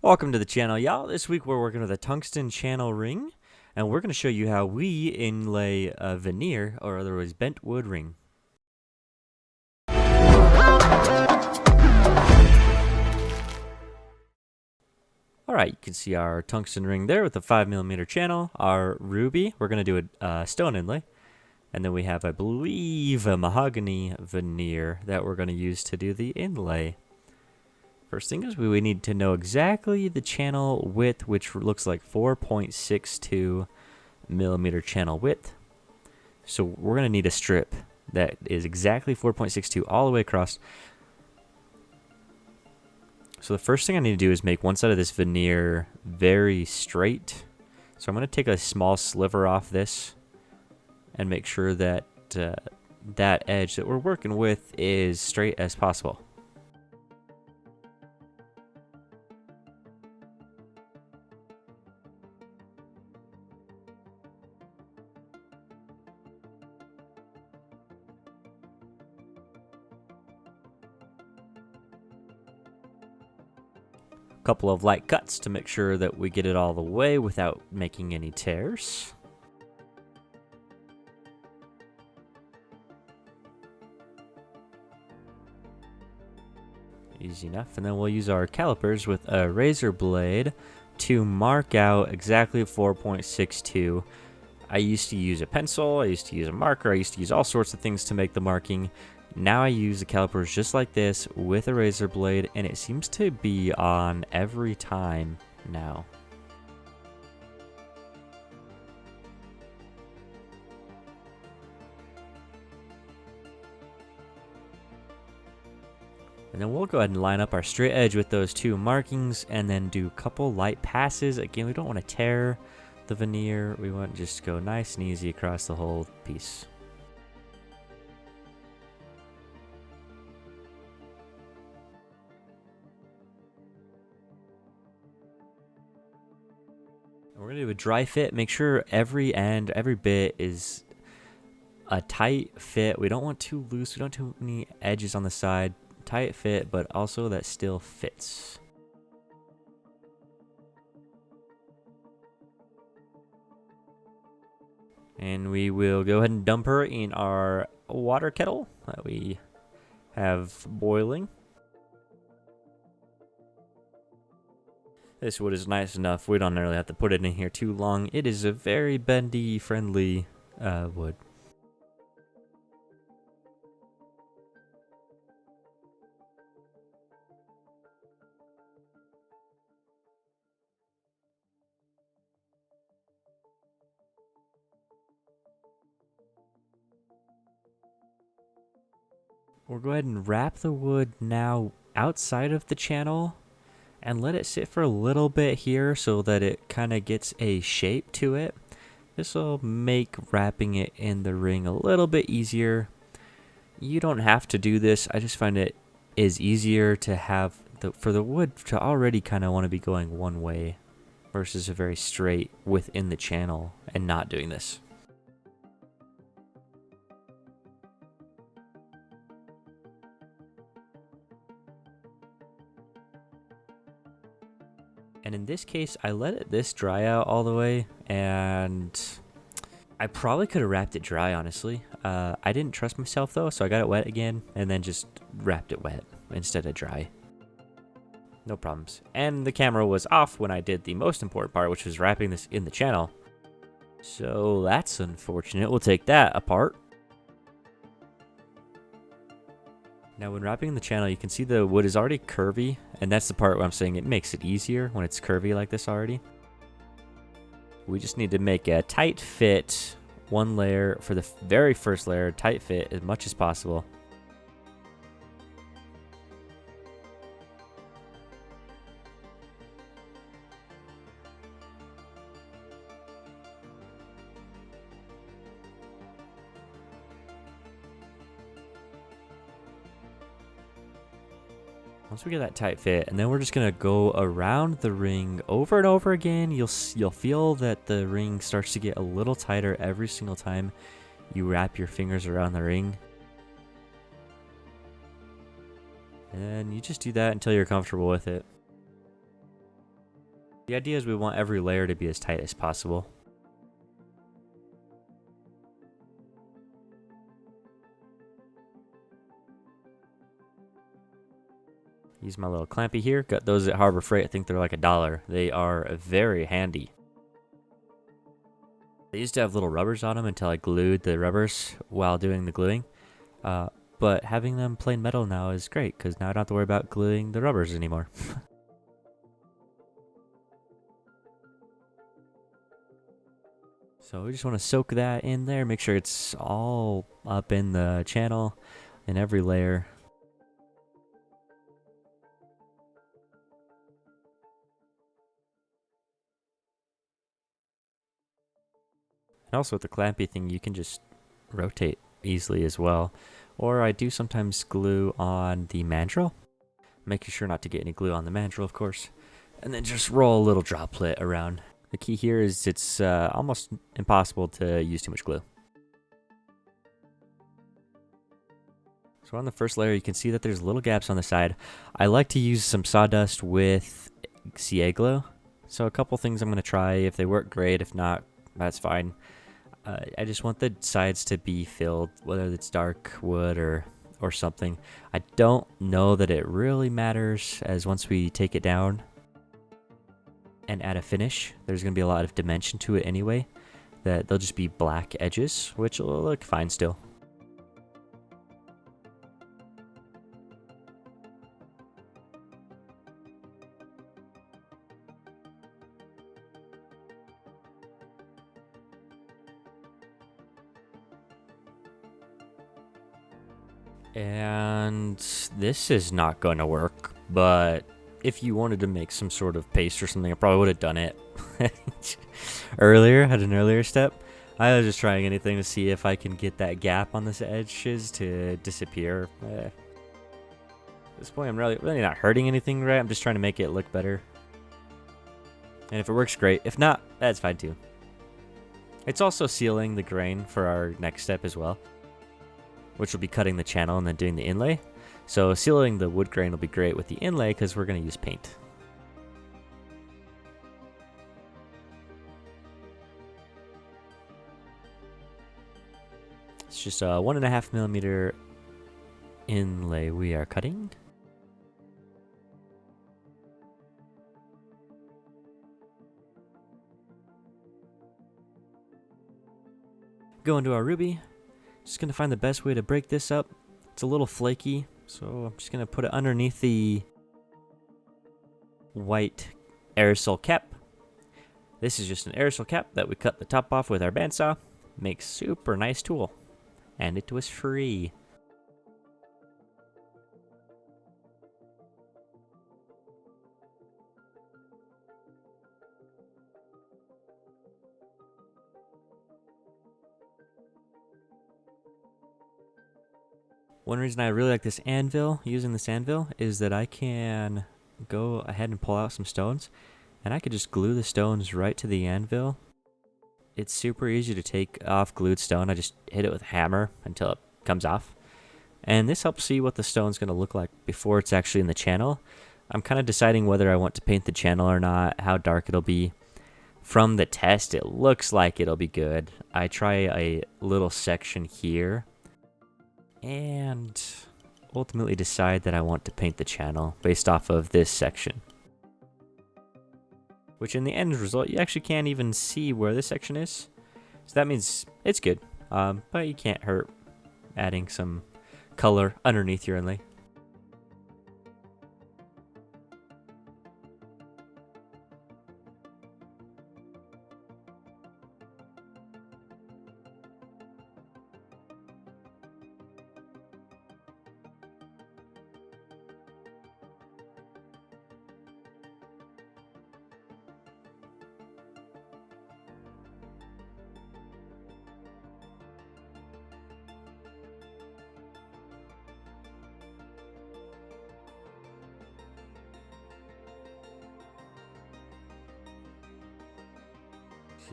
Welcome to the channel, y'all. This week we're working with a tungsten channel ring, and we're going to show you how we inlay a veneer, or otherwise bent wood ring. Alright, you can see our tungsten ring there with a 5mm channel. Our ruby, we're going to do a stone inlay. And then we have, I believe, a mahogany veneer that we're going to use to do the inlay. First thing is we need to know exactly the channel width, which looks like 4.62mm channel width. So we're going to need a strip that is exactly 4.62 all the way across. So the first thing I need to do is make one side of this veneer very straight. So I'm going to take a small sliver off this and make sure that that edge that we're working with is straight as possible. Couple of light cuts to make sure that we get it all the way without making any tears. Easy enough. And then we'll use our calipers with a razor blade to mark out exactly 4.62. I used to use a pencil, I used to use a marker, I used to use all sorts of things to make the marking. Now I use the calipers just like this with a razor blade, and it seems to be on every time now. And then we'll go ahead and line up our straight edge with those two markings and then do a couple light passes. Again, we don't want to tear the veneer. We want to just go nice and easy across the whole piece. We're going to do a dry fit. Make sure every end, every bit is a tight fit. We don't want too loose. We don't want too many edges on the side. Tight fit, but also that still fits. And we will go ahead and dump her in our water kettle that we have boiling. This wood is nice enough. We don't really have to put it in here too long. It is a very bendy, friendly wood. We'll go ahead and wrap the wood now outside of the channel and let it sit for a little bit here so that it kind of gets a shape to it. This will make wrapping it in the ring a little bit easier. You don't have to do this. I just find it is easier to have for the wood to already kind of want to be going one way versus a very straight within the channel and not doing this. And in this case, I let this dry out all the way, and I probably could have wrapped it dry, honestly. I didn't trust myself, though, so I got it wet again, and then just wrapped it wet instead of dry. No problems. And the camera was off when I did the most important part, which was wrapping this in the channel. So that's unfortunate. We'll take that apart. Now when wrapping the channel, you can see the wood is already curvy, and that's the part where I'm saying it makes it easier when it's curvy like this already. We just need to make a tight fit, one layer for the very first layer, tight fit as much as possible. Once we get that tight fit, and then we're just gonna go around the ring over and over again. You'll feel that the ring starts to get a little tighter every single time you wrap your fingers around the ring. And you just do that until you're comfortable with it. The idea is we want every layer to be as tight as possible. Use my little clampy here. Got those at Harbor Freight. I think they're like $1. They are very handy. They used to have little rubbers on them until I glued the rubbers while doing the gluing. But having them plain metal now is great because now I don't have to worry about gluing the rubbers anymore. So we just want to soak that in there, make sure it's all up in the channel in every layer. And also with the clampy thing, you can just rotate easily as well. Or I do sometimes glue on the mandrel, making sure not to get any glue on the mandrel, of course. And then just roll a little droplet around. The key here is it's almost impossible to use too much glue. So on the first layer, you can see that there's little gaps on the side. I like to use some sawdust with CA glue. So a couple things I'm going to try. If they work, great. If not, that's fine. I just want the sides to be filled, whether it's dark wood or something. I don't know that it really matters, as once we take it down and add a finish, there's going to be a lot of dimension to it anyway, that they'll just be black edges, which will look fine still. And this is not going to work, but if you wanted to make some sort of paste or something, I probably would have done it earlier, at an earlier step. I was just trying anything to see if I can get that gap on the edges to disappear. At this point, I'm really not hurting anything, right? I'm just trying to make it look better. And if it works, great. If not, that's fine too. It's also sealing the grain for our next step as well, which will be cutting the channel and then doing the inlay. So sealing the wood grain will be great with the inlay because we're going to use paint. It's just a 1.5 millimeter inlay we are cutting. Go into our ruby. Just going to find the best way to break this up. It's a little flaky, so I'm just going to put it underneath the white aerosol cap. This is just an aerosol cap that we cut the top off with our bandsaw. Makes super nice tool. And it was free. One reason I really like this anvil, using this anvil, is that I can go ahead and pull out some stones, and I could just glue the stones right to the anvil. It's super easy to take off glued stone. I just hit it with a hammer until it comes off. And this helps see what the stone's going to look like before it's actually in the channel. I'm kind of deciding whether I want to paint the channel or not, how dark it'll be. From the test, it looks like it'll be good. I try a little section here and ultimately decide that I want to paint the channel based off of this section. Which in the end result, you actually can't even see where this section is. So that means it's good, but you can't hurt adding some color underneath your inlay.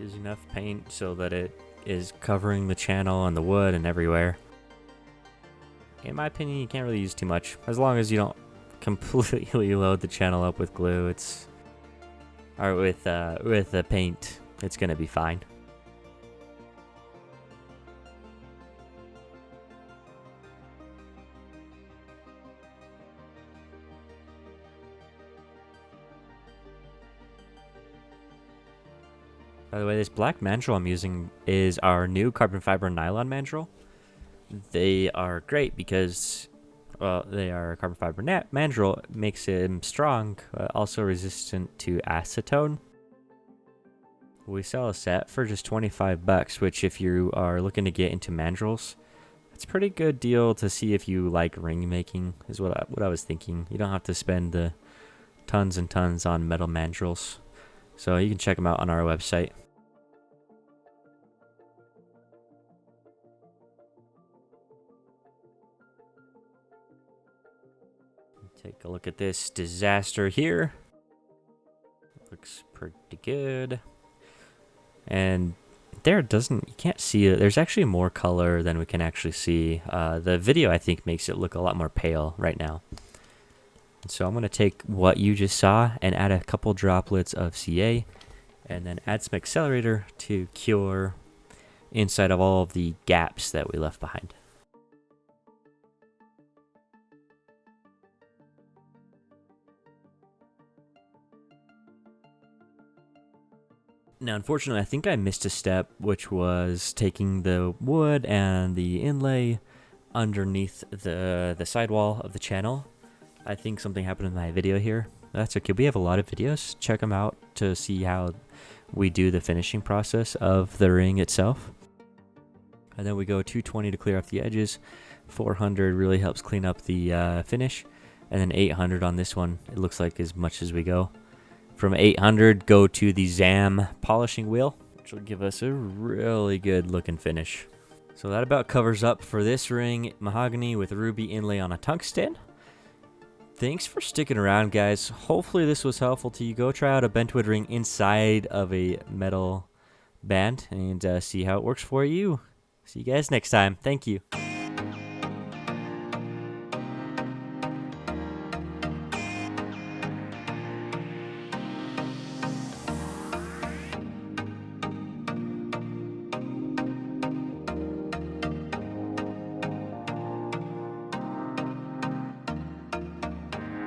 Use enough paint so that it is covering the channel and the wood and everywhere. In my opinion, you can't really use too much. As long as you don't completely load the channel up with glue, it's or with the paint, it's gonna be fine. By the way, this black mandrel I'm using is our new carbon fiber nylon mandrel. They are great because, well, they are carbon fiber mandrel. It makes them strong, but also resistant to acetone. We sell a set for just 25 bucks, which if you are looking to get into mandrels, it's a pretty good deal to see if you like ring making, is what I was thinking. You don't have to spend the tons and tons on metal mandrels. So you can check them out on our website. Take a look at this disaster here. Looks pretty good. And there you can't see it. There's actually more color than we can actually see. The video, I think, makes it look a lot more pale right now. So I'm going to take what you just saw and add a couple droplets of CA and then add some accelerator to cure inside of all of the gaps that we left behind. Now, unfortunately, I think I missed a step, which was taking the wood and the inlay underneath the sidewall of the channel. I think something happened in my video here. That's okay. We have a lot of videos. Check them out to see how we do the finishing process of the ring itself. And then we go 220 to clear off the edges. 400 really helps clean up the finish. And then 800 on this one. It looks like as much as we go. From 800, go to the ZAM polishing wheel, which will give us a really good looking finish. So that about covers up for this ring, mahogany with ruby inlay on a tungsten. Thanks for sticking around, guys. Hopefully this was helpful to you. Go try out a bentwood ring inside of a metal band and see how it works for you. See you guys next time. Thank you.